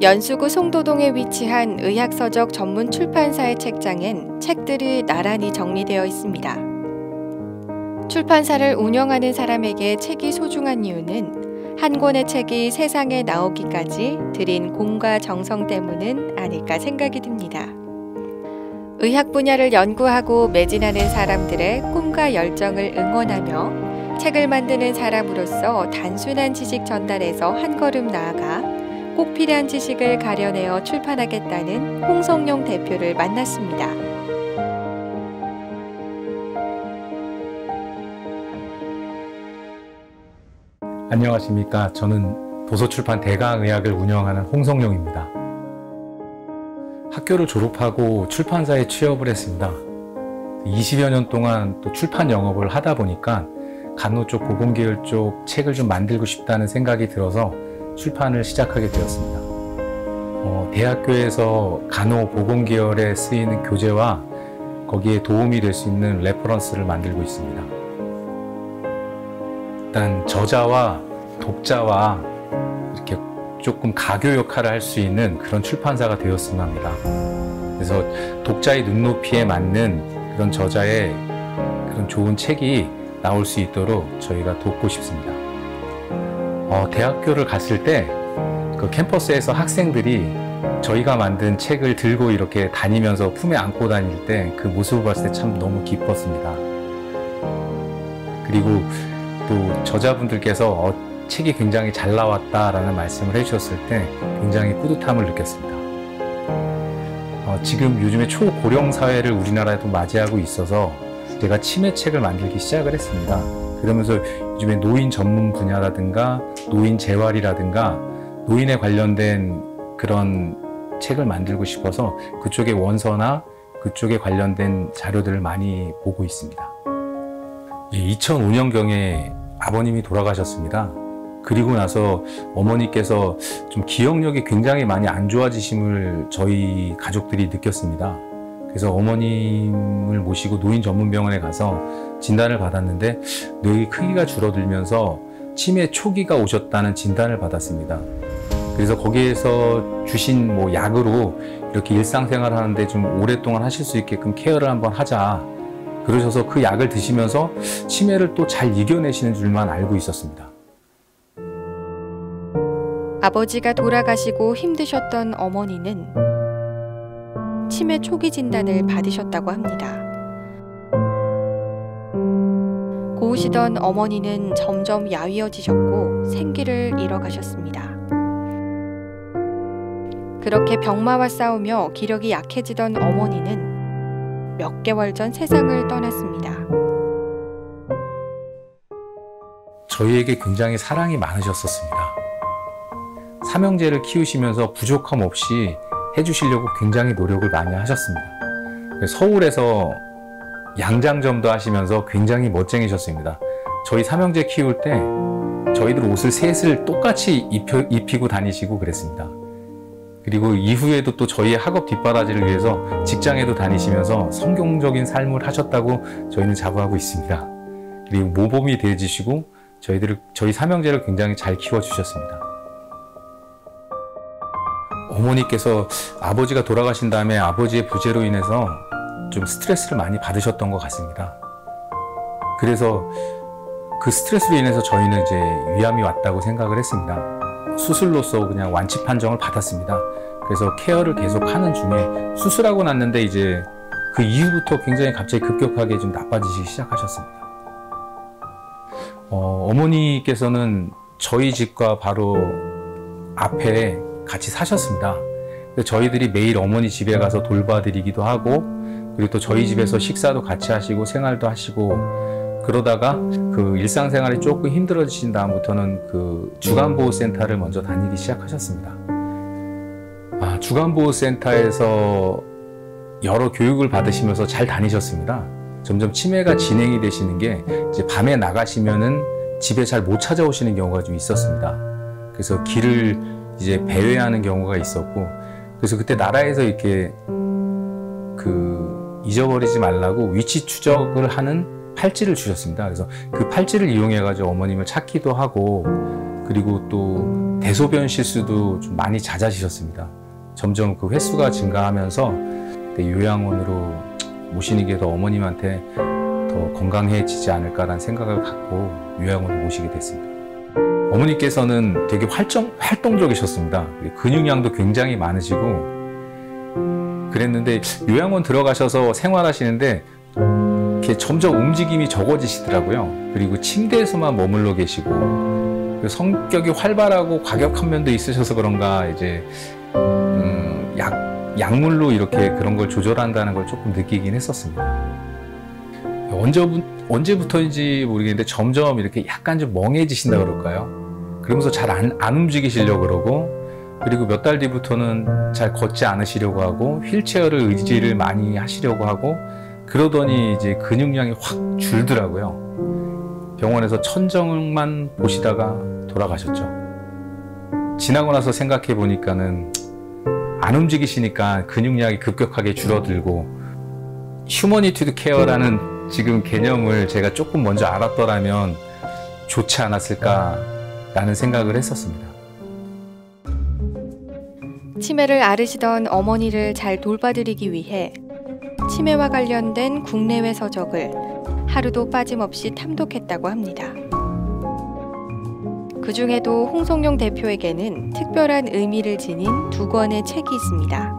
연수구 송도동에 위치한 의학서적 전문 출판사의 책장엔 책들이 나란히 정리되어 있습니다. 출판사를 운영하는 사람에게 책이 소중한 이유는 한 권의 책이 세상에 나오기까지 들인 공과 정성 때문은 아닐까 생각이 듭니다. 의학 분야를 연구하고 매진하는 사람들의 꿈과 열정을 응원하며 책을 만드는 사람으로서 단순한 지식 전달에서 한 걸음 나아가 꼭 필요한 지식을 가려내어 출판하겠다는 홍성용 대표를 만났습니다. 안녕하십니까. 저는 도서출판 대강의학을 운영하는 홍성용입니다. 학교를 졸업하고 출판사에 취업을 했습니다. 20여 년 동안 또 출판 영업을 하다 보니까 간호 쪽, 보건계열 쪽 책을 좀 만들고 싶다는 생각이 들어서 출판을 시작하게 되었습니다. 대학교에서 간호, 보건계열에 쓰이는 교재와 거기에 도움이 될 수 있는 레퍼런스를 만들고 있습니다. 일단 저자와 독자와 이렇게 조금 가교 역할을 할 수 있는 그런 출판사가 되었으면 합니다. 그래서 독자의 눈높이에 맞는 그런 저자의 그런 좋은 책이 나올 수 있도록 저희가 돕고 싶습니다. 대학교를 갔을 때 그 캠퍼스에서 학생들이 저희가 만든 책을 들고 이렇게 다니면서 품에 안고 다닐 때 그 모습을 봤을 때 참 너무 기뻤습니다. 그리고 또 저자분들께서 책이 굉장히 잘 나왔다라는 말씀을 해주셨을 때 굉장히 뿌듯함을 느꼈습니다. 지금 요즘에 초고령 사회를 우리나라에도 맞이하고 있어서 제가 치매책을 만들기 시작을 했습니다. 그러면서 요즘에 노인 전문 분야라든가 노인 재활이라든가 노인에 관련된 그런 책을 만들고 싶어서 그쪽의 원서나 그쪽에 관련된 자료들을 많이 보고 있습니다. 2005년경에 아버님이 돌아가셨습니다. 그리고 나서 어머니께서 좀 기억력이 굉장히 많이 안 좋아지심을 저희 가족들이 느꼈습니다. 그래서 어머님을 모시고 노인 전문병원에 가서 진단을 받았는데 뇌의 크기가 줄어들면서 치매 초기가 오셨다는 진단을 받았습니다. 그래서 거기에서 주신 약으로 이렇게 일상생활 하는데 좀 오랫동안 하실 수 있게끔 케어를 한번 하자. 그러셔서 그 약을 드시면서 치매를 또 잘 이겨내시는 줄만 알고 있었습니다. 아버지가 돌아가시고 힘드셨던 어머니는 치매 초기 진단을 받으셨다고 합니다. 고우시던 어머니는 점점 야위어지셨고 생기를 잃어가셨습니다. 그렇게 병마와 싸우며 기력이 약해지던 어머니는 몇 개월 전 세상을 떠났습니다. 저희에게 굉장히 사랑이 많으셨었습니다. 삼형제를 키우시면서 부족함 없이 해주시려고 굉장히 노력을 많이 하셨습니다. 서울에서 양장점도 하시면서 굉장히 멋쟁이셨습니다. 저희 삼형제 키울 때 저희들 옷을 셋을 똑같이 입히고 다니시고 그랬습니다. 그리고 이후에도 또 저희의 학업 뒷바라지를 위해서 직장에도 다니시면서 성공적인 삶을 하셨다고 저희는 자부하고 있습니다. 그리고 모범이 되어주시고 저희 삼형제를 굉장히 잘 키워주셨습니다. 어머니께서 아버지가 돌아가신 다음에 아버지의 부재로 인해서 좀 스트레스를 많이 받으셨던 것 같습니다. 그래서 그 스트레스로 인해서 저희는 이제 위암이 왔다고 생각을 했습니다. 수술로서 그냥 완치 판정을 받았습니다. 그래서 케어를 계속 하는 중에 수술하고 났는데 이제 그 이후부터 굉장히 갑자기 급격하게 좀 나빠지시기 시작하셨습니다. 어머니께서는 저희 집과 바로 앞에 같이 사셨습니다. 저희들이 매일 어머니 집에 가서 돌봐드리기도 하고 그리고 또 저희 집에서 식사도 같이 하시고 생활도 하시고 그러다가 그 일상생활이 조금 힘들어지신 다음부터는 그 주간보호센터를 먼저 다니기 시작하셨습니다. 주간보호센터에서 여러 교육을 받으시면서 잘 다니셨습니다. 점점 치매가 진행이 되시는 게 이제 밤에 나가시면은 집에 잘 못 찾아오시는 경우가 좀 있었습니다. 그래서 길을 이제 배회하는 경우가 있었고 그래서 그때 나라에서 이렇게 잊어버리지 말라고 위치 추적을 하는 팔찌를 주셨습니다. 그래서 그 팔찌를 이용해 가지고 어머님을 찾기도 하고 그리고 또 대소변 실수도 좀 많이 잦아지셨습니다. 점점 그 횟수가 증가하면서 요양원으로 모시는 게 더 어머님한테 더 건강해지지 않을까라는 생각을 갖고 요양원을 모시게 됐습니다. 어머니께서는 되게 활동적이셨습니다. 근육량도 굉장히 많으시고 그랬는데 요양원 들어가셔서 생활하시는데 이렇게 점점 움직임이 적어지시더라고요. 그리고 침대에서만 머물러 계시고 성격이 활발하고 과격한 면도 있으셔서 그런가 이제 약물로 이렇게 그런 걸 조절한다는 걸 조금 느끼긴 했었습니다. 언제부터인지 모르겠는데 점점 이렇게 약간 좀 멍해지신다 그럴까요? 그러면서 잘 안 움직이시려고 그러고 그리고 몇 달 뒤부터는 잘 걷지 않으시려고 하고 휠체어를 의지를 많이 하시려고 하고 그러더니 이제 근육량이 확 줄더라고요. 병원에서 천정만 보시다가 돌아가셨죠. 지나고 나서 생각해 보니까는 안 움직이시니까 근육량이 급격하게 줄어들고 휴머니티드 케어라는 지금 개념을 제가 조금 먼저 알았더라면 좋지 않았을까라는 생각을 했었습니다. 치매를 앓으시던 어머니를 잘 돌봐드리기 위해 치매와 관련된 국내외 서적을 하루도 빠짐없이 탐독했다고 합니다. 그 중에도 홍성룡 대표에게는 특별한 의미를 지닌 2권의 책이 있습니다.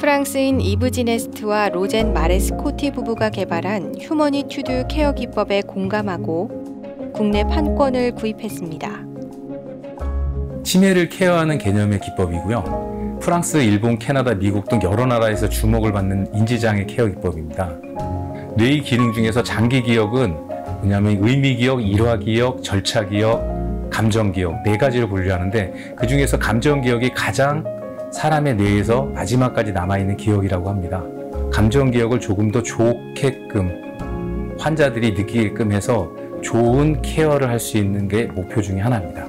프랑스인 이브 지네스트와 로젠 마레스코티 부부가 개발한 휴머니튜드 케어 기법에 공감하고 국내 판권을 구입했습니다. 치매를 케어하는 개념의 기법이고요. 프랑스, 일본, 캐나다, 미국 등 여러 나라에서 주목을 받는 인지장애 케어 기법입니다. 뇌의 기능 중에서 장기 기억은 뭐냐면 의미 기억, 일화 기억, 절차 기억, 감정 기억 4가지를 분류하는데 그 중에서 감정 기억이 가장 사람의 뇌에서 마지막까지 남아있는 기억이라고 합니다. 감정 기억을 조금 더 좋게끔 환자들이 느끼게끔 해서 좋은 케어를 할 수 있는 게 목표 중에 하나입니다.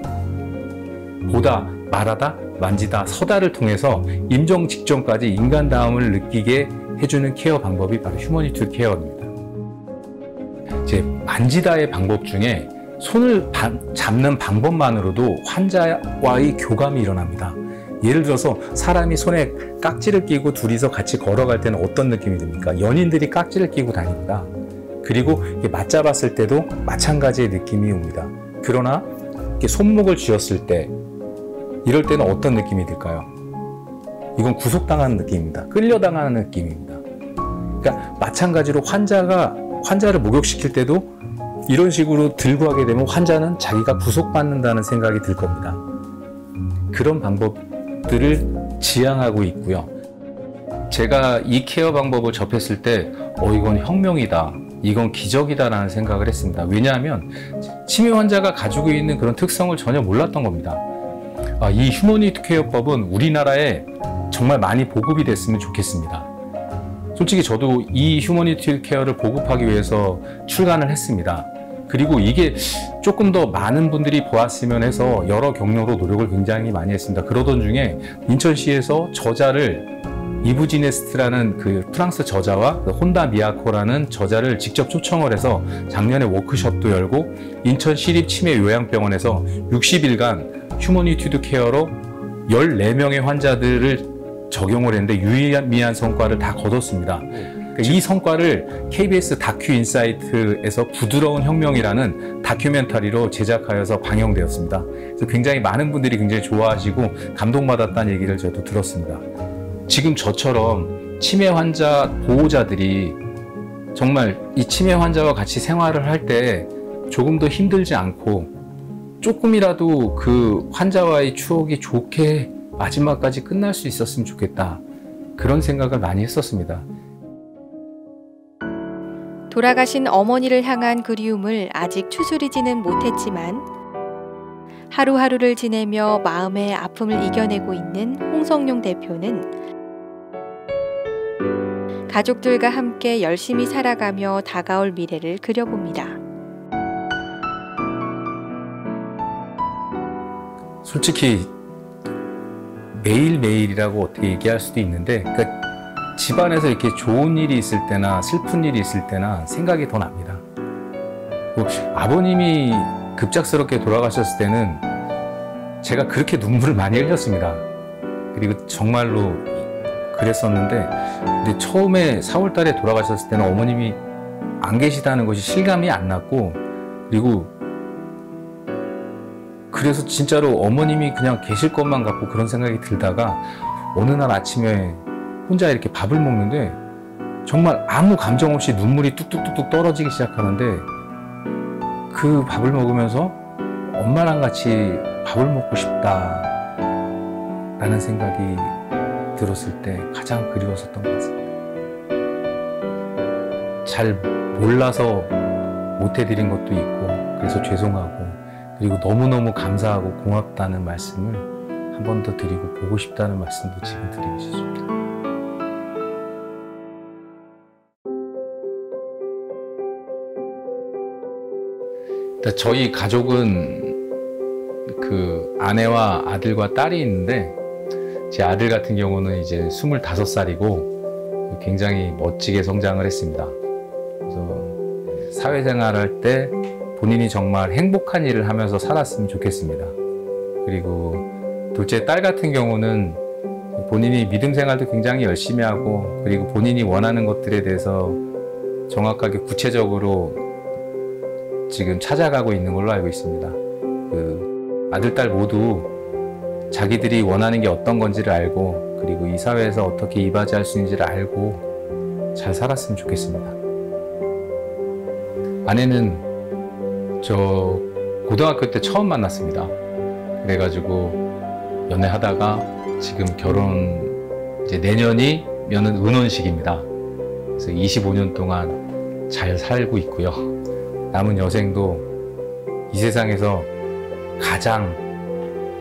보다, 말하다, 만지다, 서다를 통해서 임종 직전까지 인간다움을 느끼게 해주는 케어 방법이 바로 휴머니튜드 케어입니다. 이제 만지다의 방법 중에 손을 잡는 방법만으로도 환자와의 교감이 일어납니다. 예를 들어서 사람이 손에 깍지를 끼고 둘이서 같이 걸어갈 때는 어떤 느낌이 듭니까? 연인들이 깍지를 끼고 다닙니다. 그리고 맞잡았을 때도 마찬가지의 느낌이 옵니다. 그러나 이렇게 손목을 쥐었을 때 이럴 때는 어떤 느낌이 들까요? 이건 구속당하는 느낌입니다. 끌려당하는 느낌입니다. 그러니까 마찬가지로 환자를 목욕시킬 때도 이런 식으로 들고 하게 되면 환자는 자기가 구속받는다는 생각이 들 겁니다. 그런 방법들을 지향하고 있고요. 제가 이 케어 방법을 접했을 때 이건 혁명이다, 이건 기적이다라는 생각을 했습니다. 왜냐하면 치매 환자가 가지고 있는 그런 특성을 전혀 몰랐던 겁니다. 이 휴머니티 케어법은 우리나라에 정말 많이 보급이 됐으면 좋겠습니다. 솔직히 저도 이 휴머니티 케어를 보급하기 위해서 출간을 했습니다. 그리고 이게 조금 더 많은 분들이 보았으면 해서 여러 경로로 노력을 굉장히 많이 했습니다. 그러던 중에 인천시에서 저자를 이브 지네스트라는 그 프랑스 저자와 혼다 미야코라는 저자를 직접 초청을 해서 작년에 워크숍도 열고 인천시립치매요양병원에서 60일간 휴머니튜드 케어로 14명의 환자들을 적용을 했는데 유의미한 성과를 다 거뒀습니다. 그러니까 이 성과를 KBS 다큐 인사이트에서 부드러운 혁명이라는 다큐멘터리로 제작하여서 방영되었습니다. 그래서 굉장히 많은 분들이 굉장히 좋아하시고 감동받았다는 얘기를 저도 들었습니다. 지금 저처럼 치매 환자 보호자들이 정말 이 치매 환자와 같이 생활을 할 때 조금 더 힘들지 않고 조금이라도 그 환자와의 추억이 좋게 마지막까지 끝날 수 있었으면 좋겠다, 그런 생각을 많이 했었습니다. 돌아가신 어머니를 향한 그리움을 아직 추스리지는 못했지만 하루하루를 지내며 마음의 아픔을 이겨내고 있는 홍성룡 대표는 가족들과 함께 열심히 살아가며 다가올 미래를 그려봅니다. 솔직히 매일매일이라고 어떻게 얘기할 수도 있는데, 그러니까 집안에서 이렇게 좋은 일이 있을 때나 슬픈 일이 있을 때나 생각이 더 납니다. 아버님이 급작스럽게 돌아가셨을 때는 제가 그렇게 눈물을 많이 흘렸습니다. 그리고 정말로 그랬었는데, 근데 처음에 4월 달에 돌아가셨을 때는 어머님이 안 계시다는 것이 실감이 안 났고, 그리고 그래서 진짜로 어머님이 그냥 계실 것만 같고 그런 생각이 들다가 어느 날 아침에 혼자 이렇게 밥을 먹는데 정말 아무 감정 없이 눈물이 뚝뚝뚝뚝 떨어지기 시작하는데, 그 밥을 먹으면서 엄마랑 같이 밥을 먹고 싶다 라는 생각이 들었을 때 가장 그리웠었던 것 같습니다. 잘 몰라서 못 해드린 것도 있고 그래서 죄송하고, 그리고 너무너무 감사하고 고맙다는 말씀을 한 번 더 드리고 보고 싶다는 말씀도 지금 드리고 싶습니다. 저희 가족은 그 아내와 아들과 딸이 있는데, 제 아들 같은 경우는 이제 25살이고 굉장히 멋지게 성장을 했습니다. 그래서 사회생활할 때 본인이 정말 행복한 일을 하면서 살았으면 좋겠습니다. 그리고 둘째 딸 같은 경우는 본인이 믿음 생활도 굉장히 열심히 하고, 그리고 본인이 원하는 것들에 대해서 정확하게 구체적으로 지금 찾아가고 있는 걸로 알고 있습니다. 그 아들, 딸 모두 자기들이 원하는 게 어떤 건지를 알고, 그리고 이 사회에서 어떻게 이바지할 수 있는지를 알고 잘 살았으면 좋겠습니다. 아내는 저 고등학교 때 처음 만났습니다. 그래가지고 연애하다가 지금 결혼 이제 내년이면은 은혼식입니다. 그래서 25년 동안 잘 살고 있고요. 남은 여생도 이 세상에서 가장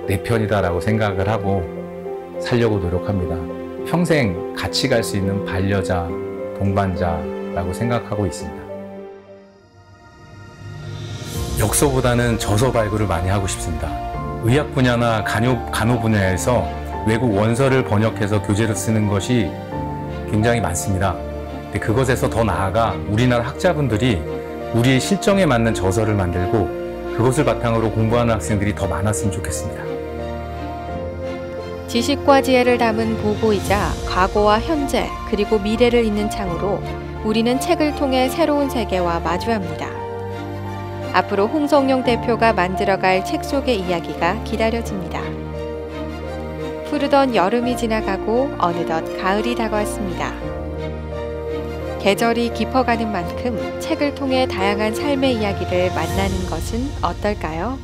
내 편이다라고 생각을 하고 살려고 노력합니다. 평생 같이 갈 수 있는 반려자, 동반자라고 생각하고 있습니다. 역서 보다는 저서 발굴을 많이 하고 싶습니다. 의학 분야나 간호 분야에서 외국 원서를 번역해서 교재로 쓰는 것이 굉장히 많습니다. 근데 그것에서 더 나아가 우리나라 학자분들이 우리의 실정에 맞는 저서를 만들고 그것을 바탕으로 공부하는 학생들이 더 많았으면 좋겠습니다. 지식과 지혜를 담은 보고이자 과거와 현재 그리고 미래를 잇는 창으로 우리는 책을 통해 새로운 세계와 마주합니다. 앞으로 홍성용 대표가 만들어갈 책 속의 이야기가 기다려집니다. 푸르던 여름이 지나가고 어느덧 가을이 다가왔습니다. 계절이 깊어가는 만큼 책을 통해 다양한 삶의 이야기를 만나는 것은 어떨까요?